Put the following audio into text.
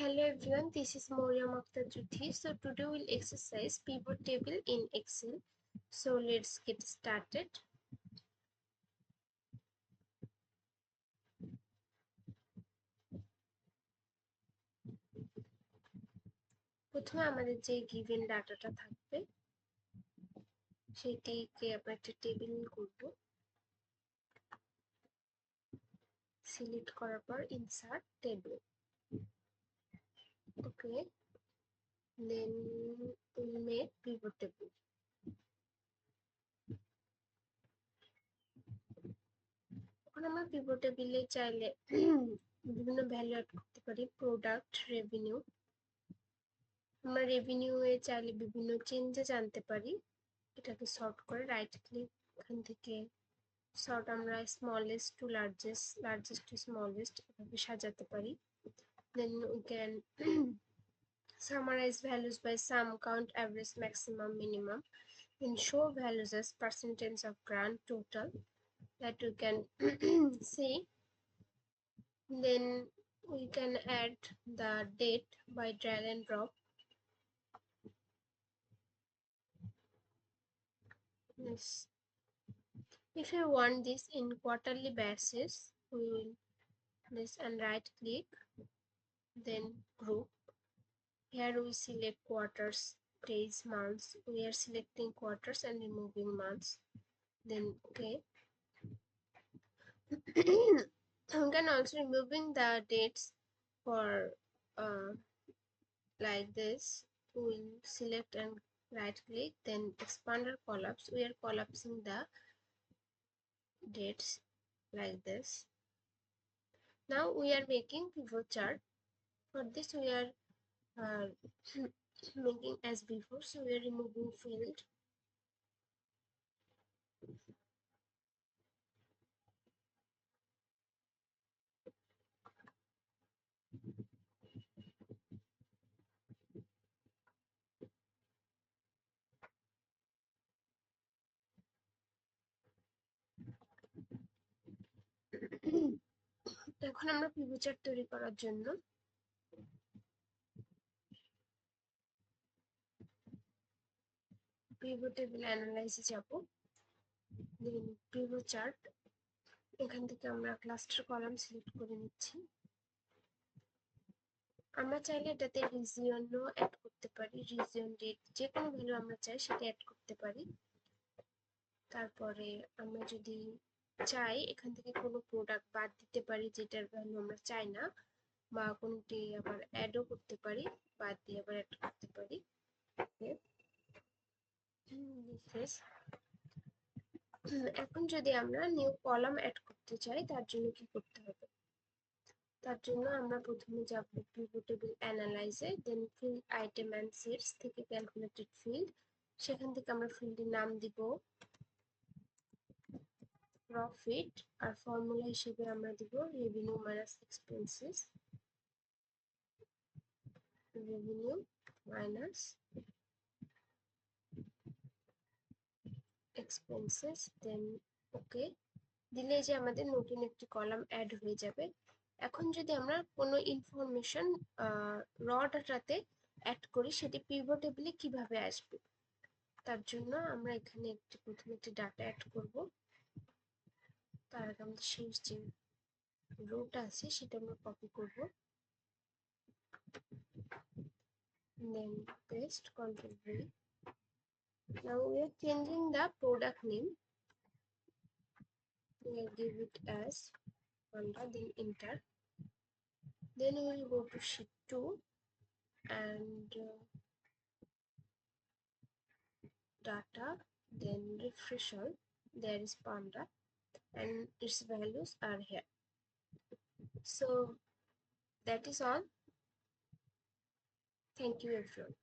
Hello everyone, this is Moriam Akhtar Juthi. So today we'll exercise pivot table in Excel. So let's get started. প্রথমে আমাদের যে given ডাটাটা থাকবে সেটিকে আমরা একটা টেবিল করব। সিলেক্ট করার পর ইনসার্ট টেবিল। ওকে, দেন we'll make pivot table. এখন আমরা pivot table চাইলে বিভিন্ন ভ্যালু অ্যাড করতে পারি, প্রোডাক্ট, রেভিনিউ। আমরা রেভিনিউ এ চাইলে বিভিন্ন চেঞ্জেস আনতে পারি। এটাকে সর্ট করে রাইট ক্লিক, এখান থেকে সর্ট আমরা smallest to largest, largest to smallest এভাবে সাজাতে পারি। Then we can summarize values by sum, count, average, maximum, minimum. Then show values as percentage of grand total that we can see. Then we can add the date by drag and drop. Yes. If you want this in quarterly basis, we will this and right click, then group. Here we select quarters, days, months. We are selecting quarters and removing months. Then okay. We can also removing the dates for like this. We will select and right click, then expand or collapse. We are collapsing the dates like this. Now we are making pivot chart. For this we are making as before, so we are removing field. এখন আমরা pivot chart তৈরি করার জন্য pivot table অ্যানালাইসে যাব। দেন pivot chart, এখান থেকে আমরা cluster column select করে নিচ্ছি। আমরা চাইলে এটাতে রিজিয়নও অ্যাড করতে পারি, রিজিয়ন ডেট যে কোনো ভ্যালু আমরা চাই সেটা অ্যাড করতে পারি। তারপরে আমরা যদি চাই এখান থেকে কোনো প্রোডাক্ট বাদ দিতে পারি যেটার ভ্যালু আমরা চাই না, বা কোনটি আবার অ্যাডও করতে পারি, বাদ দিয়ে আবার অ্যাড করতে পারি। এখন যদি আমরা নিউ কলাম অ্যাড করতে চাই তার জন্য কি করতে হবে? তার জন্য আমরা প্রথমে যাব পিভট টেবিল অ্যানালাইজে, then field item and sets থেকে ক্যালকুলেটেড ফিল্ড, সেখান থেকে আমরা ফিল্ডের নাম দিব প্রফিট, আর ফর্মুলা হিসেবে আমরা দিব revenue minus expenses, revenue minus expenses. Then okay দিলে যে আমাদের নতুন একটি কলাম অ্যাড হয়ে যাবে। এখন যদি আমরা কোনো ইনফরমেশন র ডাটাতে অ্যাড করি সেটি পিভট টেবিলে কিভাবে আসবে, তার জন্য আমরা এখানে প্রথমে একটি ডাটা অ্যাড করব। তার আগে আমাদের শেষ যে রোটা আছে সেটা আমরা কপি করব, then paste, Ctrl V. Now we are changing the product name. We will give it as Honda, then enter. Then we will go to sheet 2 and data, then refresh all. There is Panda and its values are here. So that is all. Thank you everyone.